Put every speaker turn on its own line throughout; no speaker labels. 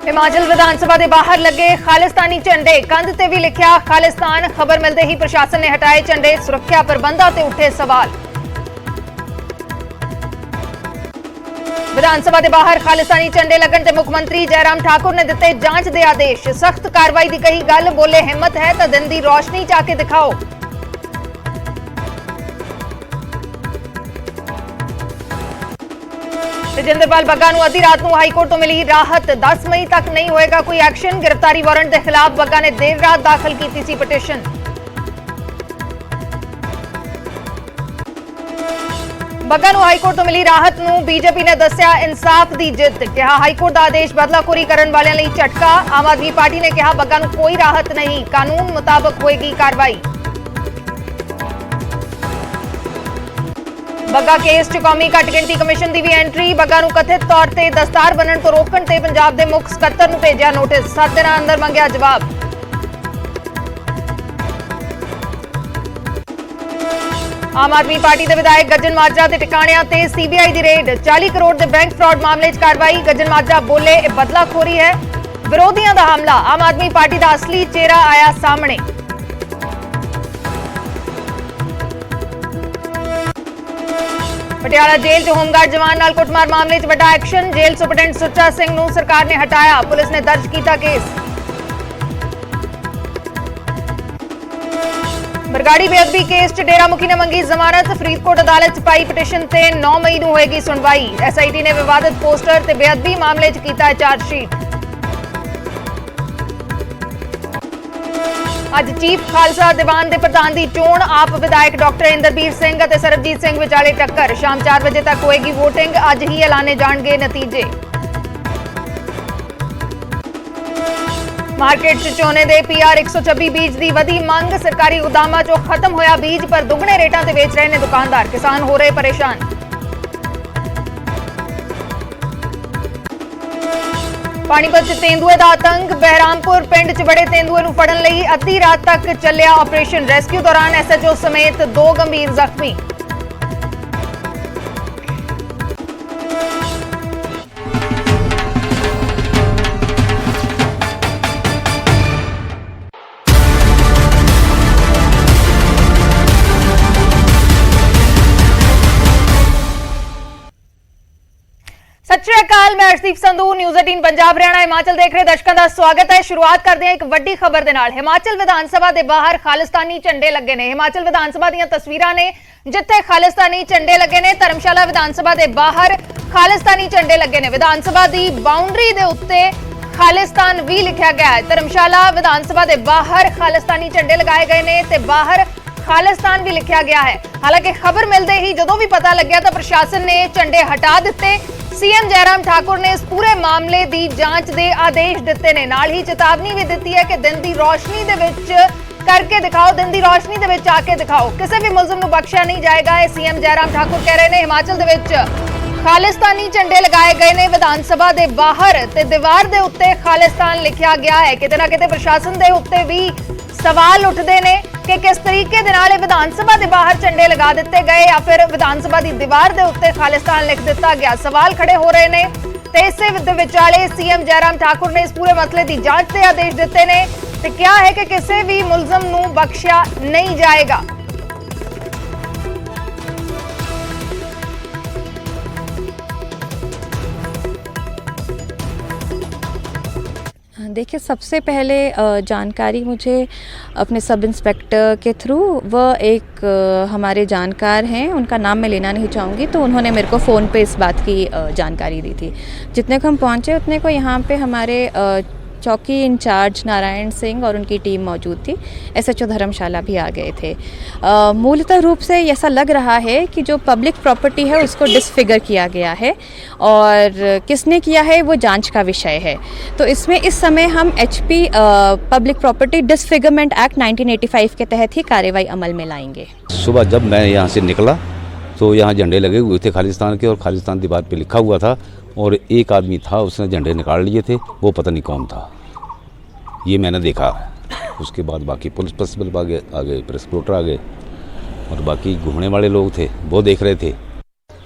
हिमाचल विधानसभा के बाहर लगे खालिस्तानी झंडे, कंध ते भी लिखिया खालिस्तान। खबर मिलते ही प्रशासन ने हटाए झंडे, सुरक्षा प्रबंधों ते उठे सवाल। विधानसभा के बाहर खालिस्तानी झंडे लगन ते मुख्यमंत्री जयराम ठाकुर ने दिते जांच के आदेश। सख्त कार्रवाई की कही गल, बोले हिम्मत है तो दिन की रोशनी च आके दिखाओ। तेजिंदरपाल बग्गा नूं अद्धी रात नूं हाईकोर्ट तो मिली राहत। 10 मई तक नहीं होएगा कोई एक्शन। गिरफ्तारी वारंट के खिलाफ बग्गा ने देर रात दाखिल की सी पटिशन। बग्गा नूं हाईकोर्ट तो मिली राहत नूं बीजेपी ने दस्सिया इंसाफ की जिद। कहा हाईकोर्ट का आदेश बदलाखोरी करने वालों लई झटका। आम आदमी पार्टी ने कहा बग्गा नूं कोई राहत नहीं, कानून मुताबिक होएगी कार्रवाई। बग्गा केस च कौमी घट गिणती कमिशन की भी एंट्री। बग्गा नूं कथित तौर पर दस्तार बनने तो रोकण ते पंजाब के मुख सकत्तर नूं भेजिया नोटिस। 7 दिनां अंदर मंगिया जवाब। आम आदमी पार्टी के विधायक गजन माजरा के टिकाणियां ते सीबीआई की रेड। 40 करोड़ के बैंक फ्रॉड मामले च कार्रवाई। गजन माजरा बोले यह बदलाखोरी है, विरोधियों का हमला। आम आदमी पार्टी का असली चेहरा आया सामने। पटियाला जेल च होमगार्ड जवान नाल कुटमार मामले च वड्डा action. Jail superintendent Suchcha Singh नूं सरकार ने हटाया, पुलिस ने दर्ज किया केस। बरगाड़ी बेअदबी केस च डेरा मुखी ने मंगी जमानत। फरीदकोट अदालत च पाई पटिशन ते 9 मई नूं होएगी सुनवाई। SIT ने विवादित पोस्टर ते बेअदबी मामले च कीता चार्जशीट। अज चीफ खालसा दीवान के प्रधान की चोण। आप विधायक डॉक्टर इंद्रबीर सिंह और सरबजीत सिंह विचाले टक्कर। शाम 4 बजे तक होएगी वोटिंग। अज ही ऐलाने जाणगे नतीजे। मार्केट च झोने के PR 126 बीज की वधी मंग। सरकारी गोदामां चों खत्म होया बीज, पर दुगने रेटां ते वेच रहे ने दुकानदार। किसान हो रहे परेशान। पानीपत च तेंदुए का आतंक। बहरामपुर पिंड च बड़े तेंदुए नूं फड़न लई अद्धी रात तक चलिया ऑपरेशन। रेस्क्यू दौरान SHO समेत 2 गंभीर जख्मी। सत श्री अकाल, मैं अर्शदीप संधू, न्यूज़ 18 पंजाब हरियाणा हिमाचल देख रहे दर्शकों का स्वागत है। शुरुआत करते हैं एक वड्डी खबर दे नाल। हिमाचल विधानसभा के बाहर खालिस्तानी झंडे लगे ने। हिमाचल विधानसभा दी तस्वीरां ने जिथे खालिस्तानी झंडे लगे ने। धर्मशाला विधानसभा के बाहर खालिस्तानी झंडे लगे ने। विधानसभा की बाउंड्री के उत्ते खालिस्तान भी लिखा गया है। धर्मशाला विधानसभा के बाहर खालिस्तानी झंडे लगाए गए ने ते बाहर खालिस्तान भी लिखा गया है। हालांकि खबर मिलते ही जदों भी पता लग्या तो प्रशासन ने झंडे हटा दिते। सीएम जयराम ठाकुर ने इस पूरे मामले की जांच के आदेश दिते ने। नाल ही चेतावनी भी दी है कि दिन की रोशनी दे विच करके दिखाओ, दिन की रोशनी दे विच आके दिखाओ। किसी भी मुलजम नूं बख्शिया नहीं जाएगा, ये सीएम जयराम ठाकुर कह रहे हैं। हिमाचल दे विच खालिस्तानी झंडे लगाए गए ने विधानसभा के बाहर ते दीवार के उत्ते खालिस्तान लिखा गया है। किते ना किते प्रशासन के उत्ते भी सवाल उठते हैं कि किस तरीके दे नाल विधानसभा के बाहर झंडे लगा दिते गए या फिर विधानसभा की दीवार के उत्ते खालिस्तान लिख दिता गया। सवाल खड़े हो रहे हैं ते इसे विचाले सीएम जयराम ठाकुर ने इस पूरे मसले की जांच के आदेश दिते ने ते क्या है कि किसी भी मुलजम नूं बख्शिया नहीं जाएगा।
देखिए, सबसे पहले जानकारी मुझे अपने सब इंस्पेक्टर के थ्रू, वह एक हमारे जानकार हैं, उनका नाम मैं लेना नहीं चाहूँगी, तो उन्होंने मेरे को फ़ोन पे इस बात की जानकारी दी थी। जितने को हम पहुँचे उतने को यहाँ पे हमारे चौकी इंचार्ज नारायण सिंह और उनकी टीम मौजूद थी। SHO धर्मशाला भी आ गए थे। मूलतः रूप से ऐसा लग रहा है कि जो पब्लिक प्रॉपर्टी है उसको डिसफिगर किया गया है और किसने किया है वो जांच का विषय है। तो इसमें इस समय हम HP public property disfigurement act 1985 के तहत ही कार्रवाई अमल में लाएंगे।
सुबह जब मैं यहाँ से निकला तो यहाँ झंडे लगे हुए थे खालिस्तान के, और खालिस्तान दीवार पे लिखा हुआ था, और एक आदमी था उसने झंडे निकाल लिए थे, वो पता नहीं कौन था, ये मैंने देखा। उसके बाद बाकी पुलिस पर्सनल आ गए, प्रेस रिपोर्टर आ गए, और बाकी घूमने वाले लोग थे वो देख रहे थे।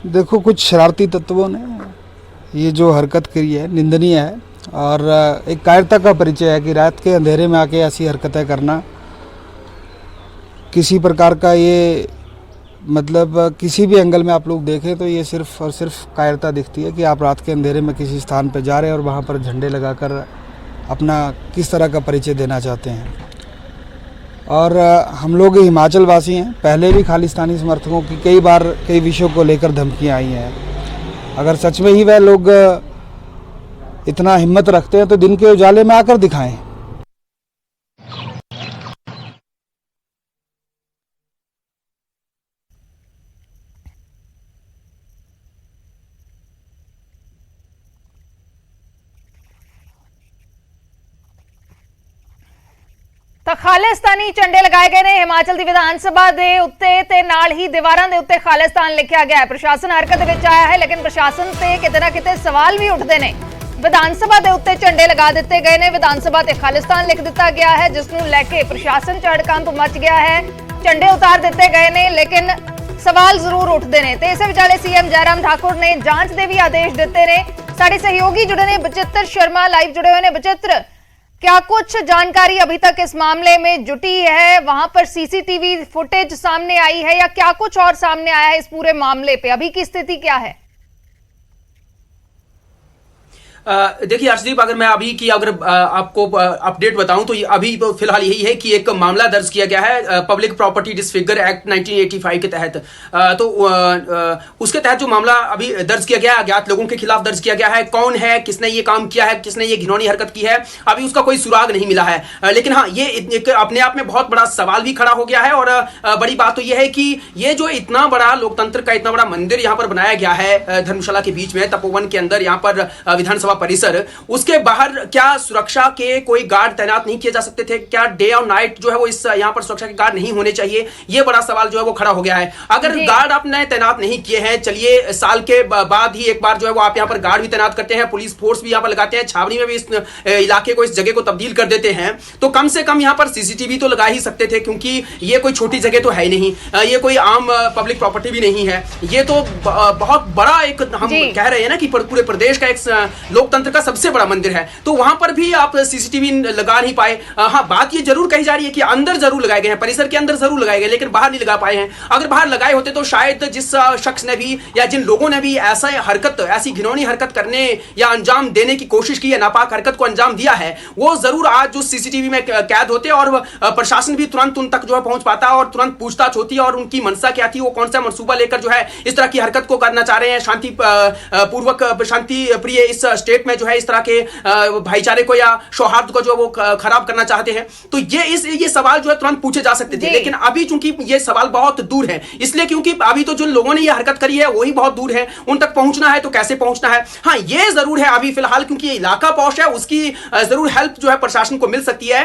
देखो, कुछ शरारती तत्वों ने ये जो हरकत करी है निंदनीय है, और एक कायरता का परिचय है कि रात के अंधेरे में आके ऐसी हरकतें करना किसी प्रकार का, ये मतलब किसी भी एंगल में आप लोग देखें तो ये सिर्फ और सिर्फ कायरता दिखती है कि आप रात के अंधेरे में किसी स्थान पर जा रहे हैं और वहाँ पर झंडे लगाकर अपना किस तरह का परिचय देना चाहते हैं। और हम लोग हिमाचल वासी हैं, पहले भी खालिस्तानी समर्थकों की कई बार कई विषयों को लेकर धमकियाँ आई हैं। अगर सच में ही वह लोग इतना हिम्मत रखते हैं तो दिन के उजाले में आकर दिखाएं।
ਤਾਂ ਖਾਲਿਸਤਾਨੀ ਝੰਡੇ ਲਗਾਏ ਗਏ ਨੇ ਹਿਮਾਚਲ ਦੀ ਵਿਧਾਨ ਸਭਾ ਦੇ ਉੱਤੇ ਤੇ ਨਾਲ ਹੀ ਦੀਵਾਰਾਂ ਦੇ ਉੱਤੇ ਖਾਲਿਸਤਾਨ ਲਿਖਿਆ ਗਿਆ ਹੈ। ਪ੍ਰਸ਼ਾਸਨ ਹਰਕਤ ਦੇ ਵਿੱਚ ਆਇਆ ਹੈ, ਲੇਕਿਨ ਪ੍ਰਸ਼ਾਸਨ ਤੇ ਕਿਤੇ ਨਾ ਕਿਤੇ ਸਵਾਲ ਵੀ ਉੱਠਦੇ ਨੇ। ਵਿਧਾਨ ਸਭਾ ਦੇ ਉੱਤੇ ਝੰਡੇ ਲਗਾ ਦਿੱਤੇ ਗਏ ਨੇ, ਵਿਧਾਨ ਸਭਾ ਤੇ ਖਾਲਿਸਤਾਨ ਲਿਖ ਦਿੱਤਾ ਗਿਆ ਹੈ, ਜਿਸ ਨੂੰ ਲੈ ਕੇ ਪ੍ਰਸ਼ਾਸਨ ਚ ਹੜਕੰਪ ਮਚ ਗਿਆ ਹੈ। ਝੰਡੇ ਉਤਾਰ ਦਿੱਤੇ ਗਏ ਨੇ, ਲੇਕਿਨ ਸਵਾਲ ਜ਼ਰੂਰ ਉੱਠਦੇ ਨੇ ਤੇ ਇਸੇ ਵਿਚਾਲੇ ਸੀਐਮ ਜੈਰਾਮ ਠਾकुर ਨੇ ਜਾਂਚ ਦੇ ਵੀ ਆਦੇਸ਼ ਦਿੱਤੇ ਨੇ। ਸਾਡੇ ਸਹਿਯੋਗੀ जुड़े ने बचित्र शर्मा, लाइव जुड़े हुए हैं। बचित्र, क्या कुछ जानकारी अभी तक इस मामले में जुटी है? वहां पर सीसीटीवी फुटेज सामने आई है या क्या कुछ और सामने आया है इस पूरे मामले पे? अभी की स्थिति क्या है?
देखिए अर्शदीप, अगर मैं अभी की आपको अपडेट बताऊं तो अभी फिलहाल यही है कि एक मामला दर्ज किया गया है पब्लिक प्रॉपर्टी डिसफिगर एक्ट 1985 के तहत। तो उसके तहत जो मामला अभी दर्ज किया गया है, अज्ञात लोगों के खिलाफ दर्ज किया गया है। कौन है, किसने ये काम किया है, किसने ये घिनौनी हरकत की है, अभी उसका कोई सुराग नहीं मिला है। लेकिन हाँ, ये एक अपने आप में बहुत बड़ा सवाल भी खड़ा हो गया है। और बड़ी बात तो यह है कि ये जो इतना बड़ा लोकतंत्र का इतना बड़ा मंदिर यहाँ पर बनाया गया है धर्मशाला के बीच में, तपोवन के अंदर, यहाँ पर विधानसभा परिसर, उसके बाहर क्या सुरक्षा के कोई गार्ड तैनात नहीं किए जा सकते थे? क्या डे और नाइट जो है वो इस यहाँ पर सुरक्षा के गार्ड नहीं होने चाहिए? ये बड़ा सवाल जो है वो खड़ा हो गया है। अगर गार्ड आपने तैनात नहीं किए हैं, चलिए साल के बाद ही एक बार जो है वो आप यहाँ पर गार्ड भी तैनात करते हैं, पुलिस फोर्स भी यहाँ पर लगाते हैं, छावनी में भी इस इलाके को, इस जगह को तब्दील कर देते हैं, तो कम से कम यहाँ पर सीसीटीवी तो लगा ही सकते थे, क्योंकि ये कोई छोटी जगह तो है नहीं, ये कोई आम पब्लिक प्रॉपर्टी भी नहीं है, ये तो बहुत बड़ा एक हम कह रहे हैं ना कि पूरे प्रदेश का एक लोकतंत्र का सबसे बड़ा मंदिर है। तो वहां पर भी आप सीसीटीवी लगा नहीं पाए। हाँ, बात ये जरूर कही जा रही है कि अंदर जरूर लगाए गए हैं, परिसर के अंदर जरूर लगाए गए, लेकिन बाहर नहीं लगा पाए हैं। अगर बाहर लगाए होते तो शायद जिस शख्स ने भी या जिन लोगों ने भी ऐसी घिनौनी हरकत करने या अंजाम देने की कोशिश की है, नापाक हरकत को अंजाम दिया है, वो जरूर आज जो सीसीटीवी में कैद होते और प्रशासन भी तुरंत उन तक जो है पहुंच पाता और तुरंत पूछताछ होती और उनकी मंशा क्या थी, वो कौन सा मंसूबा लेकर जो है इस तरह की हरकत को करना चाह रहे हैं, शांति पूर्वक शांति प्रिय इस स्टेट में जो है इस तरह के भाईचारे को या सौहार्द को जो वो खराब करना चाहते हैं। तो ये सवाल जो है तुरंत पूछे जा सकते थे, लेकिन अभी चूंकि ये सवाल बहुत दूर है, इसलिए क्योंकि अभी तो जिन लोगों ने ये हरकत करी है वही बहुत दूर है, उन तक पहुंचना है तो कैसे पहुंचना है। हाँ, ये जरूर है अभी फिलहाल, क्योंकि ये इलाका पौष है, उसकी जरूर हेल्प जो है प्रशासन को मिल सकती है।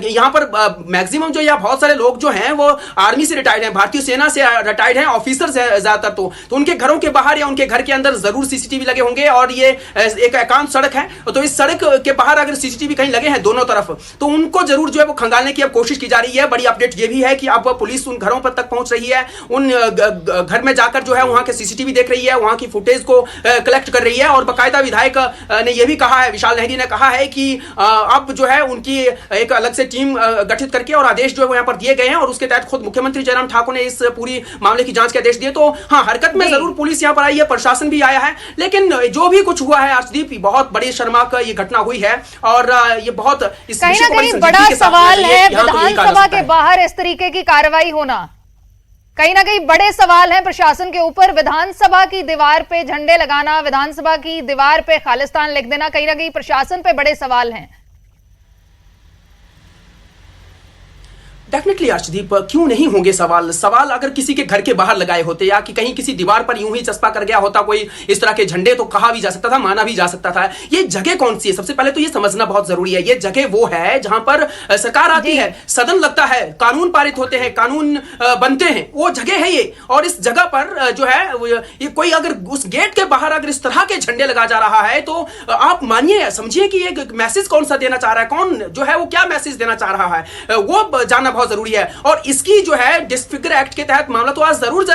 यहाँ पर मैक्सिमम जो या बहुत सारे लोग जो हैं वो आर्मी से रिटायर्ड हैं, भारतीय सेना से रिटायर्ड हैं, ऑफिसर्स हैं ज्यादातर, तो उनके घरों के बाहर या उनके घर के अंदर जरूर सीसीटीवी लगे होंगे। और ये एक एकांत सड़क है, तो इस सड़क के बाहर अगर सीसीटीवी कहीं लगे हैं दोनों तरफ, तो उनको जरूर जो है वो खंगालने की अब कोशिश की जा रही है। बड़ी अपडेट ये भी है कि अब पुलिस उन घरों पर तक पहुंच रही है, उन घर में जाकर जो है वहां के सीसीटीवी देख रही है, वहां की फुटेज को कलेक्ट कर रही है। और बाकायदा विधायक ने यह भी कहा है, विशाल नेहरी ने कहा है कि अब जो है उनकी एक अलग से टीम गठित करके और आदेश जो है वो यहाँ पर दिए गए हैं, और उसके तहत खुद मुख्यमंत्री जयराम ठाकुर ने इस पूरी मामले की जांच के आदेश दिए। तो हाँ, हरकत में जरूर पुलिस यहाँ पर आई है, प्रशासन भी आया है, लेकिन जो भी कुछ हुआ है अर्शदीप, बहुत बड़ी शर्मनाक ये घटना हुई है। और ये बहुत इस
कहीं ना कहीं बड़ा सवाल है विधानसभा के बाहर इस तरीके की कार्रवाई होना, कहीं ना कहीं बड़े सवाल हैं प्रशासन के ऊपर। विधानसभा की दीवार पे झंडे लगाना, विधानसभा की दीवार पे खालिस्तान लिख देना, कहीं ना कहीं प्रशासन पे बड़े सवाल हैं।
डेफिनेटली अर्शदीप, क्यों नहीं होंगे सवाल अगर किसी के घर के बाहर लगाए होते या कि कहीं किसी दीवार पर यूं ही चस्पा कर गया होता कोई इस तरह के झंडे, तो कहा भी जा सकता था, माना भी जा सकता था। ये जगह कौन सी है, सबसे पहले तो ये समझना बहुत जरूरी है। ये जगह वो है जहां पर सरकार आती है, सदन लगता है, कानून पारित होते हैं, कानून बनते हैं, वो जगह है ये। और इस जगह पर जो है ये कोई अगर उस गेट के बाहर अगर इस तरह के झंडे लगा जा रहा है, तो आप मानिए समझिए कि ये मैसेज कौन सा देना चाह रहा है, कौन जो है वो क्या मैसेज देना चाह रहा है, वो जानना बहुत बहुत जरूरी है। और इसकी जो है डिसफिगर एक्ट के तहत मामला तो आज जरूर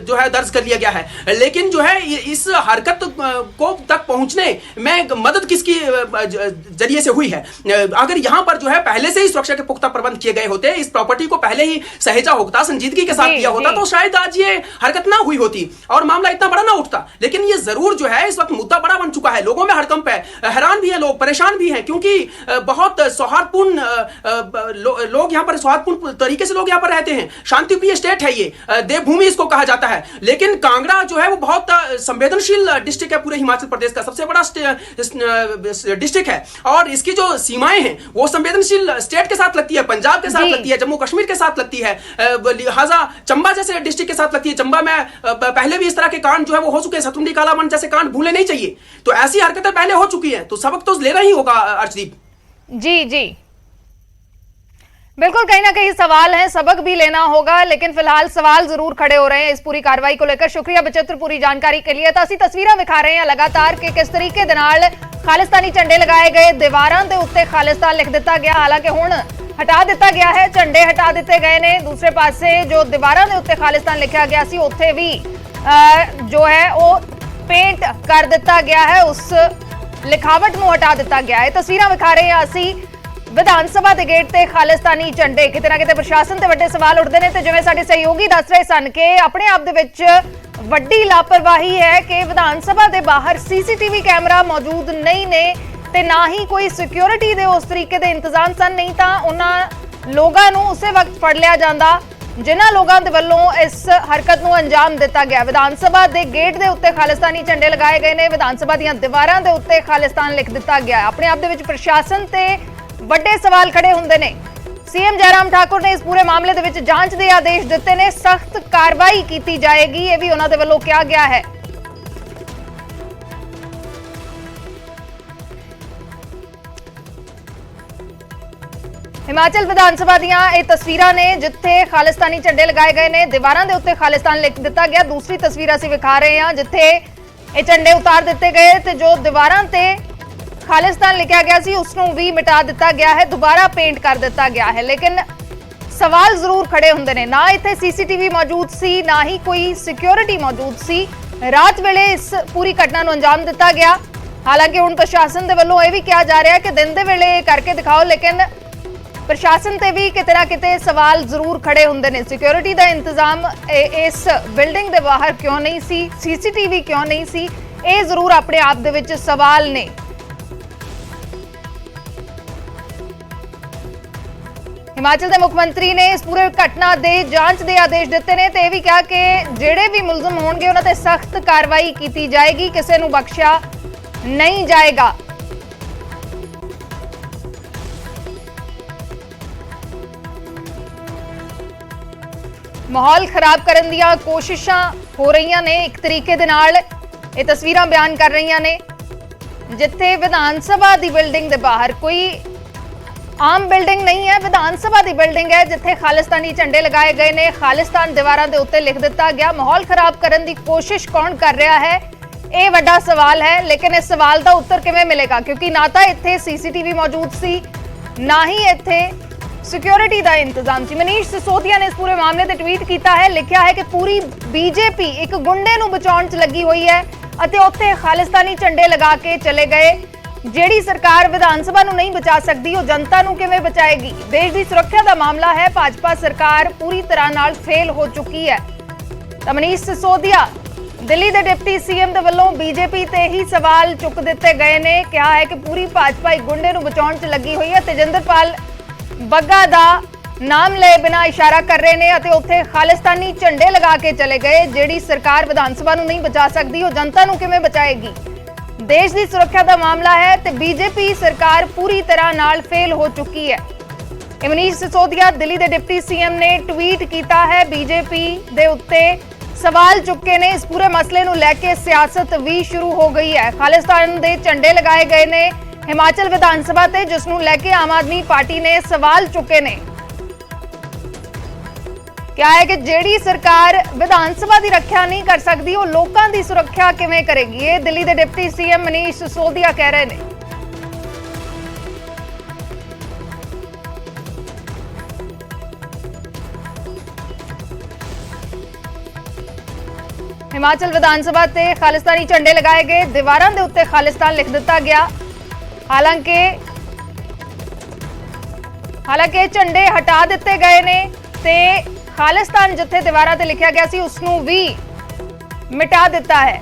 जो है दर्ज कर लिया गया है, लेकिन जो है इस हरकत को तक पहुंचने में मदद किसकी जरिए से हुई है? अगर यहां पर जो है पहले से ही सुरक्षा के पुख्ता प्रबंध किए गए होते, इस प्रॉपर्टी को पहले ही सहेजा होता, संजीदगी के साथ किया होता, तो शायद आज ये हरकत ना हुई होती और मामला इतना बड़ा ना उठता। लेकिन ये जरूर जो है इस वक्त मुद्दा बड़ा बन चुका है, लोगों में हड़कंप है, हैरान भी है लोग, परेशान भी हैं, क्योंकि बहुत सौहार्दपूर्ण लोग यहाँ पर सौहार्दपूर्ण तरीके से लोग यहाँ पर रहते हैं, शांतिप्रिय स्टेट है ये, देवभूमि इसको कहा जाता है। लेकिन कांगड़ा जो है वो बहुत संवेदनशील डिस्ट्रिक्ट है, पूरे हिमाचल प्रदेश का सबसे बड़ा डिस्ट्रिक्ट है, और इसकी जो सीमाएं हैं वो संवेदनशील स्टेट के साथ लगती है, पंजाब के साथ लगती है, जम्मू कश्मीर के साथ लगती है, लिहाजा चंबा जैसे डिस्ट्रिक्ट के साथ लगती है। चंबा में पहले भी इस तरह के कांड जो है वो हो चुके हैं, सतुंडी कालावन जैसे कांड भूले नहीं चाहिए। तो ऐसी हरकतें पहले हो चुकी हैं, तो सबक तो लेना ही होगा अर्शदीप।
जी जी बिल्कुल, कहीं ना कहीं सवाल है, सबक भी लेना होगा, लेकिन फिलहाल सवाल जरूर खड़े हो रहे हैं इस पूरी कार्रवाई को लेकर। शुक्रिया बचित्र पूरी जानकारी के लिए। तो ਅਸੀਂ ਤਸਵੀਰਾਂ ਵਿਖਾ ਰਹੇ ਹਾਂ लगातार कि किस तरीके ਦੇ ਨਾਲ खालिस्तानी झंडे लगाए गए, दीवारों के उत्ते खालिस्तान लिख दिता गया, हालांकि हुण हटा दिता गया है, झंडे हटा दिते गए ने। दूसरे पासे जो दीवारों के उत्ते खालिस्तान लिखा गया सी उत्थे भी जो है वो पेंट कर दिता गया है, उस लिखावट ਨੂੰ हटा दिता गया है। तस्वीरां विखा रहे हैं ਅਸੀਂ विधान सभा के गेट ते खालिस्तानी झंडे, किते ना किते प्रशासन ते वड्डे सवाल उठदे ने ते जिवें साडे सहयोगी दस रहे सन कि अपने आप दे विच वड्डी लापरवाही है कि विधान सभा के बाहर सीसीटीवी कैमरा मौजूद नहीं ने ते ना ही कोई सिक्योरिटी दे उस तरीके दे इंतजाम सन, नहीं तां उन्हां लोगां नूं उसे वक्त फड़ लिया जांदा जिन्हां लोगां दे वल्लों इस हरकत नूं अंजाम दिता गया। विधान सभा के गेट के उत्ते खालिस्तानी झंडे लगाए गए ने, विधान सभा दीआं दीवारां दे उत्ते खालिस्तान लिख दिता गया। अपने आप दे विच प्रशासन ते ਵੱਡੇ सवाल खड़े ਹੁੰਦੇ ਨੇ। सीएम जयराम ठाकुर ने इस पूरे मामले ਦੇ ਵਿੱਚ ਜਾਂਚ ਦੇ ਆਦੇਸ਼ ਦਿੱਤੇ ਨੇ, सख्त कार्रवाई ਕੀਤੀ ਜਾਏਗੀ, ਇਹ ਵੀ ਉਹਨਾਂ ਦੇ ਵੱਲੋਂ ਕਿਹਾ ਗਿਆ ਹੈ। हिमाचल विधानसभा ਦੀਆਂ ਇਹ ਤਸਵੀਰਾਂ ਨੇ ਜਿੱਥੇ ਖਾਲਿਸਤਾਨੀ ਝੰਡੇ ਲਗਾਏ ਗਏ ਨੇ, ਦੀਵਾਰਾਂ ਦੇ ਉੱਤੇ ਖਾਲਿਸਤਾਨ ਲਿਖ ਦਿੱਤਾ ਗਿਆ। ਦੂਸਰੀ ਤਸਵੀਰ ਅਸੀਂ ਵਿਖਾ ਰਹੇ ਹਾਂ ਜਿੱਥੇ ਇਹ ਝੰਡੇ ਉਤਾਰ ਦਿੱਤੇ ਗਏ ਤੇ ਜੋ ਦੀਵਾਰਾਂ ਤੇ खालिस्तान लिखा गया सी उसनूं भी मिटा दिता गया है, दोबारा पेंट कर दिता गया है। लेकिन सवाल जरूर खड़े हुंदे ने, ना इत्थे सीसीटीवी मौजूद सी, ना ही कोई सिक्योरिटी मौजूद सी, रात वेले इस पूरी घटना नूं अंजाम दिता गया। हालांकि हुण प्रशासन दे वल्लों यह भी कहा जा रहा है कि दिन दे वेले करके दिखाओ, लेकिन प्रशासन ते भी किते ना किते सवाल जरूर खड़े हुंदे ने। सिक्योरिटी दा इंतजाम इस बिल्डिंग दे बाहर क्यों नहीं सी, सीसीटीवी क्यों नहीं सी, ये जरूर अपने आप दे विच सवाल ने। हिमाचल के मुख्यमंत्री ने इस पूरे घटना के जांच के आदेश दिते ने ते भी कहा कि जिहड़े भी मुलजम होणगे उन्हां ते सख्त कार्रवाई की जाएगी, किसी नूं बख्शिया नहीं जाएगा। माहौल खराब करन दियां कोशिशां हो रही ने, एक तरीके दे नाल ये तस्वीरां बयान कर रही ने जिथे विधान सभा की बिल्डिंग के बाहर कोई आम बिल्डिंग नहीं है, विधान सभा की बिल्डिंग है जिथे खालिस्तानी झंडे लगाए गए ने, खालिस्तान दीवारां दे उत्ते लिख दिता गया। माहौल खराब करने की कोशिश कौन कर रहा है, ये वड्डा सवाल है। लेकिन इस सवाल का उत्तर किवें मिलेगा, क्योंकि ना तो इत्थे सीसीटीवी मौजूद सी, ना ही इत्थे सिक्योरिटी का इंतजाम सी। मनीष सिसोदिया ने इस पूरे मामले से ट्वीट किया है, लिखा है कि पूरी बीजेपी एक गुंडे नूं बचाउण च लगी हुई है अते उत्थे खालिस्तानी झंडे लगा के चले गए। ਜਿਹੜੀ सरकार विधान सभा ਨੂੰ नहीं बचा सकती वो जनता ਨੂੰ ਕਿਵੇਂ ਬਚਾਏਗੀ। देश की सुरक्षा का मामला है, भाजपा सरकार पूरी तरह नाल फेल हो चुकी है। तो मनीष सिसोदिया दिल्ली के डिप्टी सीएम के वलों बीजेपी ते ही सवाल चुक दिते गए ने, कहा है कि पूरी भाजपा एक गुंडे ਨੂੰ बचाउਣ च लगी हुई है। तेजिंदरपाल ਬੱਗਾ ਦਾ नाम ले बिना इशारा कर रहे हैं ਅਤੇ ਉੱਥੇ खालिस्तानी झंडे लगा के चले गए। ਜਿਹੜੀ सरकार विधान सभा ਨੂੰ नहीं बचा सकती वो जनता ਨੂੰ ਕਿਵੇਂ बचाएगी। देश की सुरक्षा का मामला है तो बीजेपी सरकार पूरी तरह नाल फेल हो चुकी है। मनीष सिसोदिया दिल्ली के डिप्टी सीएम ने ट्वीट किया है, बीजेपी दे उत्ते सवाल चुके ने, इस पूरे मसले नूं लैके सियासत भी शुरू हो गई है। खालिस्तान के झंडे लगाए गए ने हिमाचल विधान सभा ते, जिसनूं लैके आम आदमी पार्टी ने सवाल चुके ने। क्या है कि जेड़ी सरकार विधान सभा की रक्षा नहीं कर सकती वो लोगों की सुरक्षा किवें करेगी, ये दिल्ली के डिप्टी सीएम मनीष सिसोदिया कह रहे हैं। ਹਿਮਾਚਲ ਵਿਧਾਨ ਸਭਾ ਤੇ ਖਾਲਿਸਤਾਨੀ ਝੰਡੇ ਲਗਾਏ ਗਏ, ਦੀਵਾਰਾਂ ਦੇ ਉੱਤੇ ਖਾਲਿਸਤਾਨ ਲਿਖ ਦਿੱਤਾ ਗਿਆ। ਹਾਲਾਂਕਿ ਝੰਡੇ ਹਟਾ ਦਿੱਤੇ ਗਏ ਨੇ ਤੇ ਖਾਲਿਸਤਾਨ ਜਿੱਥੇ ਦੀਵਾਰਾਂ ਤੇ ਲਿਖਿਆ ਗਿਆ ਸੀ ਉਸ ਨੂੰ ਵੀ ਮਿਟਾ ਦਿੱਤਾ ਹੈ।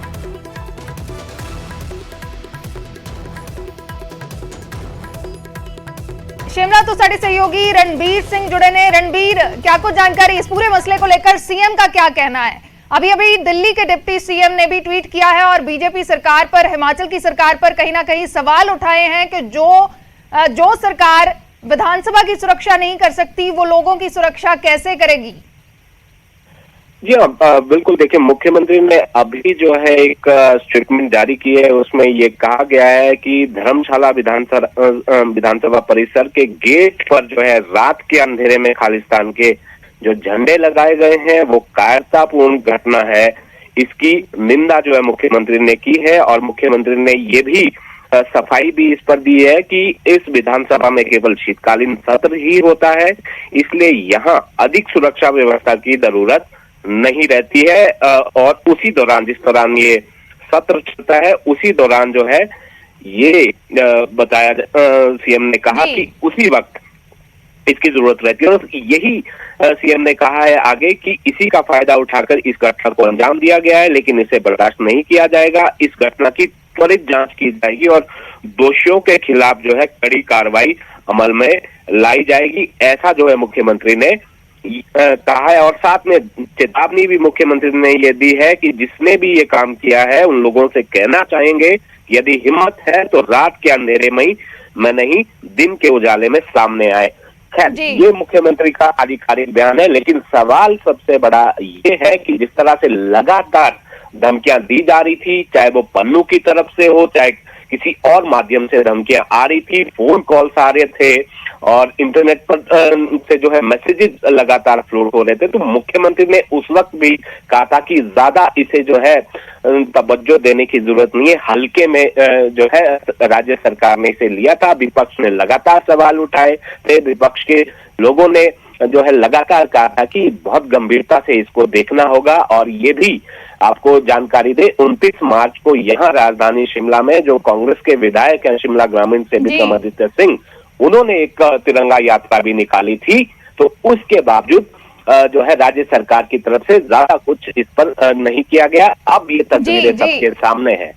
शिमला तो साढ़े सहयोगी रणबीर सिंह जुड़े ने। रणबीर, क्या कुछ जानकारी इस पूरे मसले को लेकर सीएम का क्या कहना है? अभी अभी दिल्ली के डिप्टी सीएम ने भी ट्वीट किया है और बीजेपी सरकार पर, हिमाचल की सरकार पर कहीं ना कहीं सवाल उठाए हैं कि जो सरकार विधानसभा की सुरक्षा नहीं कर सकती वो लोगों की सुरक्षा कैसे करेगी?
जी हाँ, बिल्कुल। देखिए, मुख्यमंत्री ने अभी जो है एक स्टेटमेंट जारी की है, उसमें ये कहा गया है कि धर्मशाला विधानसभा परिसर के गेट पर जो है रात के अंधेरे में खालिस्तान के जो झंडे लगाए गए हैं वो कायरतापूर्ण घटना है। इसकी निंदा जो है मुख्यमंत्री ने की है और मुख्यमंत्री ने ये भी सफाई भी इस पर दी है कि इस विधानसभा में केवल शीतकालीन सत्र ही होता है, इसलिए यहाँ अधिक सुरक्षा व्यवस्था की जरूरत नहीं रहती है। और उसी दौरान, जिस दौरान ये सत्र चलता है, उसी दौरान जो है ये बताया, सीएम ने कहा कि उसी वक्त इसकी जरूरत रहती है। और यही सीएम ने कहा है आगे कि इसी का फायदा उठाकर इस घटना को अंजाम दिया गया है, लेकिन इसे बर्दाश्त नहीं किया जाएगा। इस घटना की त्वरित जांच की जाएगी और दोषियों के खिलाफ जो है कड़ी कार्रवाई अमल में लाई जाएगी, ऐसा जो है मुख्यमंत्री ने कहा है। और साथ में चेतावनी भी मुख्यमंत्री ने ये दी है कि जिसने भी ये काम किया है उन लोगों से कहना चाहेंगे यदि हिम्मत है तो रात के अंधेरे में नहीं, दिन के उजाले में सामने आए। खैर, ये मुख्यमंत्री का आधिकारिक बयान है, लेकिन सवाल सबसे बड़ा ये है कि जिस तरह से लगातार धमकियां दी जा रही थी, चाहे वो पन्नू की तरफ से हो, चाहे किसी और माध्यम से धमकियां आ रही थी, फोन कॉल्स आ रहे थे और इंटरनेट पर से जो है मैसेजेस लगातार फ्लोट हो रहे थे, तो मुख्यमंत्री ने उस वक्त भी कहा था कि ज्यादा इसे जो है तवज्जो देने की जरूरत नहीं है। हल्के में जो है राज्य सरकार ने इसे लिया था। विपक्ष ने लगातार सवाल उठाए थे, विपक्ष के लोगों ने जो है लगातार कहा था कि बहुत गंभीरता से इसको देखना होगा। और ये भी आपको जानकारी दे, 29 मार्च को यहाँ राजधानी शिमला में जो कांग्रेस के विधायक हैं शिमला ग्रामीण से विक्रमादित्य सिंह, उन्होंने एक तिरंगा यात्रा भी निकाली थी। तो उसके बावजूद जो है राज्य सरकार की तरफ से ज्यादा कुछ इस पर नहीं किया गया। अब ये तस्वीरें सबके सामने है।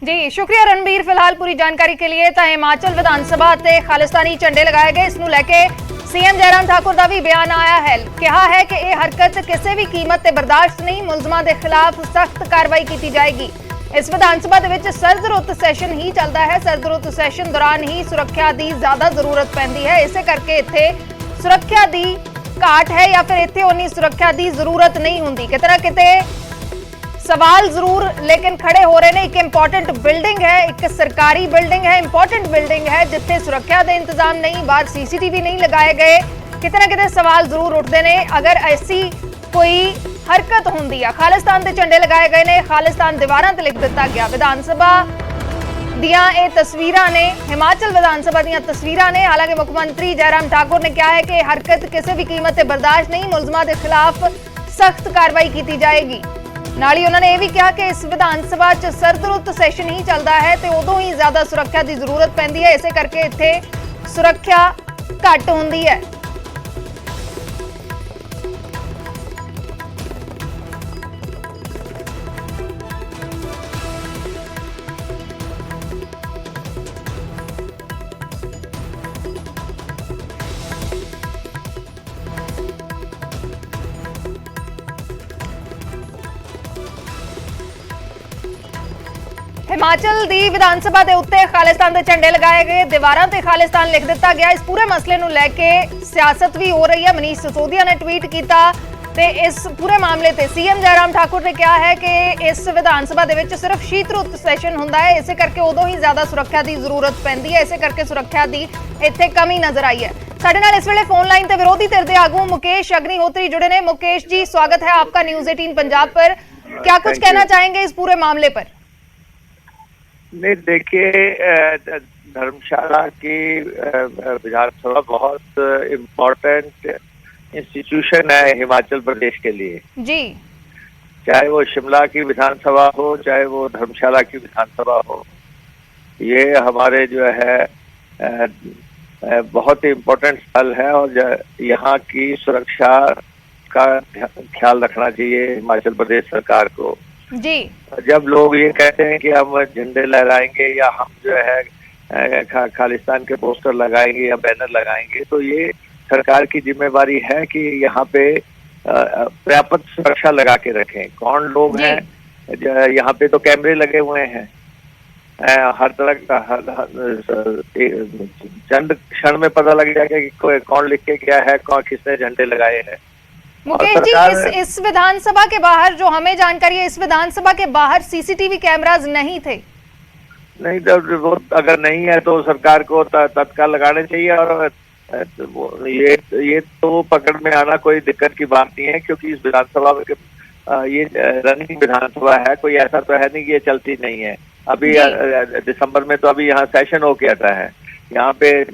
जी, शुक्रिया रणबीर फिलहाल पूरी जानकारी के लिए। ਤਾਂ ਹਿਮਾਚਲ ਵਿਧਾਨ ਸਭਾ ਤੇ ਖਾਲਿਸਤਾਨੀ ਝੰਡੇ ਲਗਾਏ ਗਏ, ਇਸ ਨੂੰ ਲੈ ਕੇ सीएम जयराम ठाकुर का भी बयान आया है। कहा है कि यह हरकत किसी भी कीमत ते बर्दाश्त नहीं, मुलजमां दे खिलाफ सख्त कार्रवाई की जाएगी। इस विधान सभा दे विच सर्द रुत सैशन ही चलता है, सर्द रुत सैशन दौरान ही सुरक्षा की ज्यादा जरूरत पैंदी है। इसे करके इत्थे सुरक्षा की घाट है या फिर इत्थे उन्नी सुरक्षा की जरूरत नहीं हुंदी। किते ना किते सवाल जरूर लेकिन खड़े हो रहे हैं। एक इंपॉर्टेंट बिल्डिंग है, एक सरकारी बिल्डिंग है, इंपॉर्टेंट बिल्डिंग है जिथे सुरक्षा के इंतजाम नहीं, बाहर CCTV नहीं लगाए गए। किते ना किते सवाल जरूर उठते हैं। अगर ऐसी कोई हरकत होंदी है, खालिस्तान के झंडे लगाए गए ने, खालिस्तान दीवारां ते लिख दिता गया। विधान सभा दियां ये तस्वीरां ने, हिमाचल विधान सभा दियां तस्वीरां ने। हालांकि मुख्यमंत्री जयराम ठाकुर ने कहा है कि हरकत किसी भी कीमत ते बर्दाश्त नहीं, मुलजमां के खिलाफ सख्त कार्रवाई की जाएगी। ਨਾਲ ਹੀ ਉਹਨਾਂ ਨੇ ਇਹ ਵੀ ਕਿਹਾ ਕਿ ਇਸ ਵਿਧਾਨ ਸਭਾ 'ਚ ਸਰਦ ਰੁੱਤ ਸੈਸ਼ਨ ਹੀ ਚੱਲਦਾ ਹੈ ਤੇ ਉਦੋਂ ਹੀ ਜ਼ਿਆਦਾ ਸੁਰੱਖਿਆ ਦੀ ਜ਼ਰੂਰਤ ਪੈਂਦੀ ਹੈ। ਇਸੇ ਕਰਕੇ ਇੱਥੇ ਸੁਰੱਖਿਆ ਘੱਟ ਹੁੰਦੀ ਹੈ। हिमाचल दी विधान सभा के उत्ते खालिस्तान के झंडे लगाए गए, दीवारां ते खालिस्तान लिख दिता गया। इस पूरे मसले नूं लैके सियासत भी हो रही है। मनीष सिसोदिया ने ट्वीट किया ते इस पूरे मामले ते सीएम जयराम ठाकुर ने कहा है कि इस विधान सभा दे विच सिर्फ शीत रुत सैशन हुंदा है, इसे करके उदों ही ज्यादा सुरक्षा की जरूरत पैंदी है। इसे करके सुरक्षा की इत्थे कमी नजर आई है। साडे नाल इस वेले फोन लाइन ते विरोधी धिर दे आगू मुकेश अग्निहोत्री जुड़े ने। मुकेश जी, स्वागत है आपका न्यूज़ 18 पंजाब पर। क्या कुछ कहना चाहेंगे इस पूरे मामले पर?
नहीं, देखिए, धर्मशाला की विधानसभा बहुत इम्पोर्टेंट इंस्टीट्यूशन है हिमाचल प्रदेश के लिए
जी।
चाहे वो शिमला की विधानसभा हो, चाहे वो धर्मशाला की विधानसभा हो, ये हमारे जो है बहुत ही इम्पोर्टेंट स्थल है और यहाँ की सुरक्षा का ख्याल रखना चाहिए हिमाचल प्रदेश सरकार को।
जी।
जब लोग ये कहते हैं कि हम झंडे लहराएंगे या हम जो है खालिस्तान के पोस्टर लगाएंगे या बैनर लगाएंगे, तो ये सरकार की जिम्मेवारी है कि यहाँ पे पर्याप्त सुरक्षा लगा के रखें। कौन लोग हैं यहाँ पे, तो कैमरे लगे हुए हैं हर तरह का, चंद क्षण में पता लग जाएगा कि कौन लिख के गया है, कौन किसने झंडे लगाए हैं।
मुकेश जी, इस विधानसभा के बाहर जो हमें जानकारी है, इस विधानसभा के बाहर सीसीटीवी कैमरास नहीं थे।
नहीं, जब वो अगर नहीं है तो सरकार को तत्काल लगाने चाहिए। और ये तो पकड़ में आना कोई दिक्कत की बात नहीं है, क्योंकि इस विधानसभा में ये रनिंग विधानसभा है, कोई ऐसा तो है नहीं कि ये चलती नहीं है। अभी दिसंबर में तो अभी यहाँ सेशन हो गया था, यहाँ पे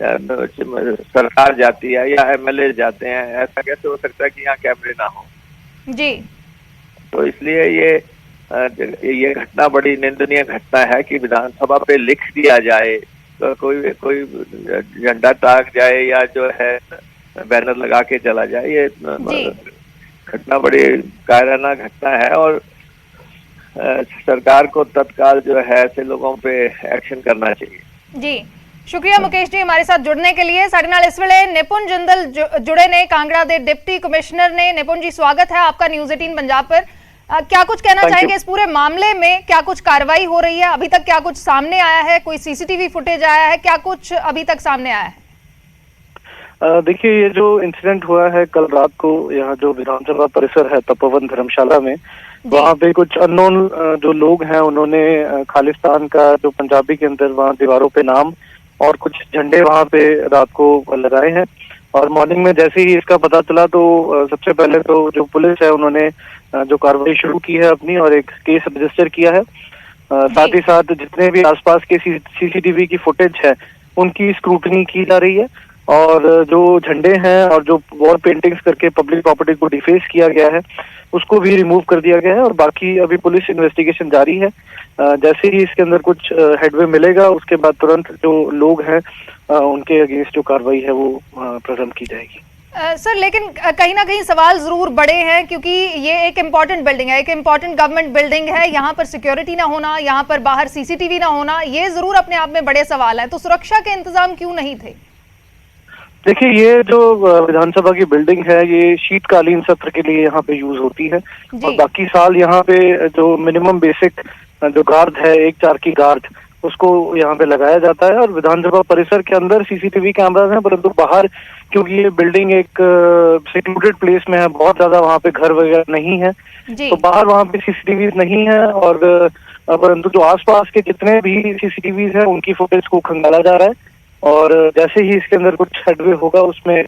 सरकार जाती है या एमएलए जाते हैं, ऐसा कैसे हो सकता है कि यहाँ कैमरे ना हो? जी। तो इसलिए ये घटना बड़ी निंदनीय घटना है कि विधानसभा पे लिख दिया जाए, तो कोई झंडा टांग जाए या जो है बैनर लगा के चला जाए। ये घटना बड़ी कायराना घटना है और सरकार को तत्काल जो है ऐसे लोगों पे एक्शन करना चाहिए।
जी, शुक्रिया मुकेश जी हमारे साथ जुड़ने के लिए। साडे नाल इस वेले निपुण जिंदल जुड़े ने, कांगड़ा के डिप्टी कमिश्नर ने। निपुण जी, स्वागत है आपका न्यूज़ 18 पंजाब पर। क्या कुछ कहना चाहेंगे इस पूरे मामले में? क्या कुछ कार्रवाई हो रही है? अभी तक क्या कुछ सामने आया है? कोई सीसीटीवी फुटेज आया है? क्या कुछ अभी तक सामने आया है?
देखिए, ये जो इंसिडेंट हुआ है कल रात को, यहाँ जो विधानसभा परिसर है तपोवन धर्मशाला में, वहाँ पे कुछ अननोन जो लोग हैं उन्होंने खालिस्तान का जो पंजाबी के अंदर वहाँ दीवारों पे नाम और कुछ झंडे वहाँ पे रात को लगाए हैं। और मॉर्निंग में जैसे ही इसका पता चला तो सबसे पहले तो जो पुलिस है उन्होंने जो कार्रवाई शुरू की है अपनी और एक केस रजिस्टर किया है। साथ ही साथ जितने भी आसपास के सीसीटीवी की फुटेज है उनकी स्क्रूटनी की जा रही है और जो झंडे हैं और जो वॉल पेंटिंग्स करके पब्लिक प्रॉपर्टी को डिफेस किया गया है उसको भी रिमूव कर दिया गया है। और बाकी अभी पुलिस इन्वेस्टिगेशन जारी है। जैसे ही इसके अंदर कुछ हेडवे मिलेगा उसके बाद तुरंत जो लोग हैं उनके अगेंस्ट जो कार्रवाई है वो प्रारंभ की जाएगी।
सर, लेकिन कहीं ना कहीं सवाल जरूर बड़े हैं, क्योंकि ये एक इम्पॉर्टेंट बिल्डिंग है, एक इम्पॉर्टेंट गवर्नमेंट बिल्डिंग है। यहाँ पर सिक्योरिटी ना होना, यहाँ पर बाहर सीसीटीवी ना होना, ये जरूर अपने आप में बड़े सवाल है। तो सुरक्षा के इंतजाम क्यों नहीं थे?
देखिए, ये जो विधानसभा की बिल्डिंग है ये शीतकालीन सत्र के लिए यहाँ पे यूज होती है और बाकी साल यहाँ पे जो मिनिमम बेसिक जो गार्ड है, 1-4 की गार्ड, उसको यहाँ पे लगाया जाता है। और विधानसभा परिसर के अंदर सीसीटीवी कैमरास हैं, परंतु बाहर क्योंकि ये बिल्डिंग एक सिक्योर्ड प्लेस में है, बहुत ज्यादा वहाँ पे घर वगैरह नहीं है, तो बाहर वहाँ पे सीसीटीवी नहीं है। और परंतु जो आसपास के जितने भी सीसीटीवी है उनकी फुटेज को खंगाला जा रहा है और जैसे ही इसके अंदर कुछ हेडवे होगा उसमें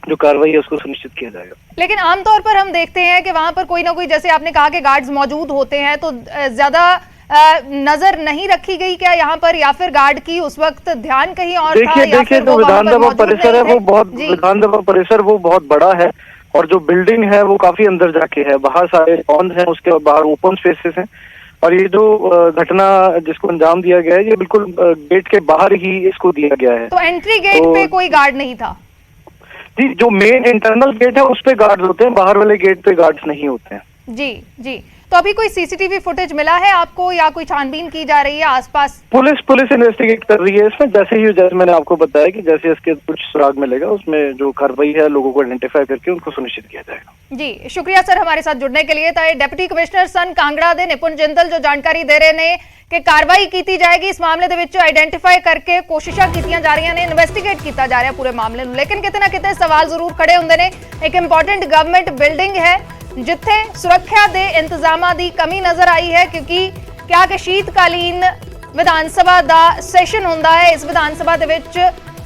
जो कार्रवाई है उसको सुनिश्चित किया जाएगा।
लेकिन आमतौर पर हम देखते हैं कि वहां पर कोई ना कोई, जैसे आपने कहा कि गार्ड्स मौजूद होते हैं, तो ज्यादा नजर नहीं रखी गई क्या यहाँ पर, या फिर गार्ड की उस वक्त ध्यान कहीं और था?
देखिए जो विधानसभा परिसर है वो विधानसभा परिसर वो बहुत बड़ा है और जो बिल्डिंग है वो काफी अंदर जाके है। बाहर सारे लॉन्स हैं, उसके बाहर ओपन स्पेसेस हैं और ये जो घटना जिसको अंजाम दिया गया है ये बिल्कुल गेट के बाहर ही इसको दिया गया है।
तो एंट्री गेट पे कोई गार्ड नहीं था?
जी, जो मेन इंटरनल गेट है उस पे गार्ड होते हैं, बाहर वाले गेट पे गार्ड्स नहीं होते हैं।
जी। तो अभी कोई सीसीटीवी फुटेज मिला है आपको या कोई छानबीन की जा रही है आसपास?
पुलिस इन्वेस्टिगेट कर रही है इसमें। जैसे मैंने आपको बताया कि जैसे इसके कुछ सुराग मिलेगा उसमें जो कार्रवाई है लोगों को आइडेंटिफाई करके उनको सुनिश्चित किया जाएगा।
जी, शुक्रिया सर हमारे साथ जुड़ने के लिए। तो डिप्टी कमिश्नर सन कांगड़ा दे निपुण जिंदल जो जानकारी दे रहे ने कि कार्रवाई की जाएगी इस मामले दे विच, आइडेंटिफाई करके कोशिशां कीतियां जा रही ने, इन्वेस्टिगेट किया जा रहा है पूरे मामले नूं। लेकिन किते ना किते सवाल जरूर खड़े हुंदे ने। एक इंपॉर्टेंट गवर्नमेंट बिल्डिंग है जिथे सुरक्षा दे इंतजामां दी कमी नजर आई है, क्योंकि क्या कि शीतकालीन विधानसभा दा सैशन हुंदा है इस विधानसभा दे विच,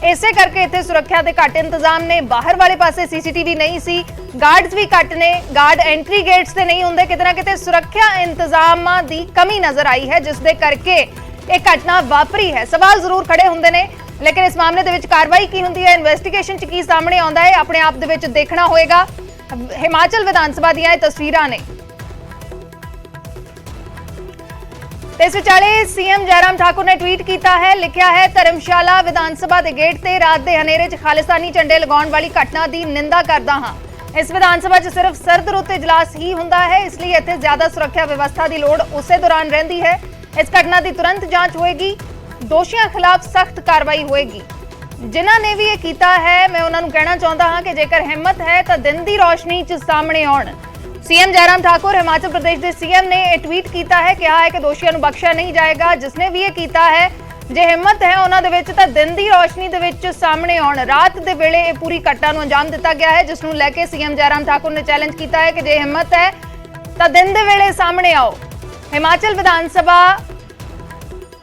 इसे करके इत्थे सुरक्षा दे घट इंतजाम ने। बाहर वाले पासे सीसीटीवी नहीं सी, गार्ड्स भी घट ने, गार्ड एंट्री गेट्स ते नहीं हुंदे, किते ना किते सुरक्षा इंतजामां दी कमी नजर आई है जिस दे करके एक घटना वापरी है। सवाल जरूर खड़े हुंदे ने, लेकिन इस मामले दे विच कार्रवाई की हुंदी है, इन्वेस्टिगेशन च की सामने आउंदा है, अपने आप दे विच देखना होएगा। हिमाचल विधानसभा ਦੀਆਂ ਤਸਵੀਰਾਂ ਨੇ ਤੇ ਇਸ ਵਿਚਾਲੇ ਸੀਐਮ ਜੈਰਾਮ ਠਾकुर ਨੇ ਟਵੀਟ ਕੀਤਾ ਹੈ, ਲਿਖਿਆ ਹੈ ਧਰਮਸ਼ਾਲਾ ਵਿਧਾਨ ਸਭਾ ਦੇ ਗੇਟ ਤੇ ਰਾਤ ਦੇ ਹਨੇਰੇ 'ਚ ਖਾਲਿਸਤਾਨੀ ਝੰਡੇ ਲਗਾਉਣ ਵਾਲੀ ਘਟਨਾ ਦੀ ਨਿੰਦਾ ਕਰਦਾ ਹਾਂ। ਇਸ ਵਿਧਾਨ ਸਭਾ 'ਚ ਸਿਰਫ ਸਰਦ ਰੁੱਤ ਇਜਲਾਸ ਹੀ ਹੁੰਦਾ ਹੈ, ਇਸ ਲਈ ਇੱਥੇ ਜ਼ਿਆਦਾ ਸੁਰੱਖਿਆ ਵਿਵਸਥਾ ਦੀ ਲੋੜ ਉਸੇ ਦੌਰਾਨ ਰਹਿੰਦੀ ਹੈ। ਇਸ ਘਟਨਾ ਦੀ ਤੁਰੰਤ ਜਾਂਚ ਹੋਏਗੀ, ਦੋਸ਼ੀਆਂ ਖਿਲਾਫ ਸਖਤ ਕਾਰਵਾਈ ਹੋਏਗੀ। ਜਿਨ੍ਹਾਂ ਨੇ ਵੀ ਇਹ ਕੀਤਾ ਹੈ ਮੈਂ ਉਹਨਾਂ ਨੂੰ ਕਹਿਣਾ ਚਾਹੁੰਦਾ ਹਾਂ ਕਿ ਜੇਕਰ ਹਿੰਮਤ ਹੈ ਤਾਂ ਦਿਨ ਦੀ ਰੋਸ਼ਨੀ 'ਚ ਸਾਹਮਣੇ ਆਉਣ। सीएम जयराम ठाकुर हिमाचल प्रदेश के सीएम ने यह ट्वीट किया है, कहा है कि दोषियों को बख्शिया नहीं जाएगा। जिसने भी ये किया है, जे हिम्मत है उन्होंने दे विच तां दिन की रोशनी दे विच सामने आउण। रात के वेले ये पूरी घटना नूं अंजाम दिता गया है, जिसनूं लैके सीएम जयराम ठाकुर ने चैलेंज किया है कि जे हिम्मत है तां दिन के वेले सामने आओ। हिमाचल विधान सभा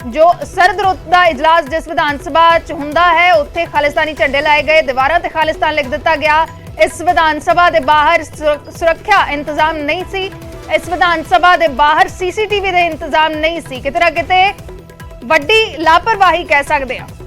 जो सरद रुत का इजलास जिस विधान सभा च हुंदा है, उत्थे खालिस्तानी झंडे लाए गए, दीवारां ते खालिस्तान लिख दिता गया। इस विधान सभा के बाहर सुरक्षा इंतजाम नहीं सी, इस विधान सभा के बाहर CCTV के इंतजाम नहीं सी। किते ना किते वड्डी लापरवाही कह सकते हैं।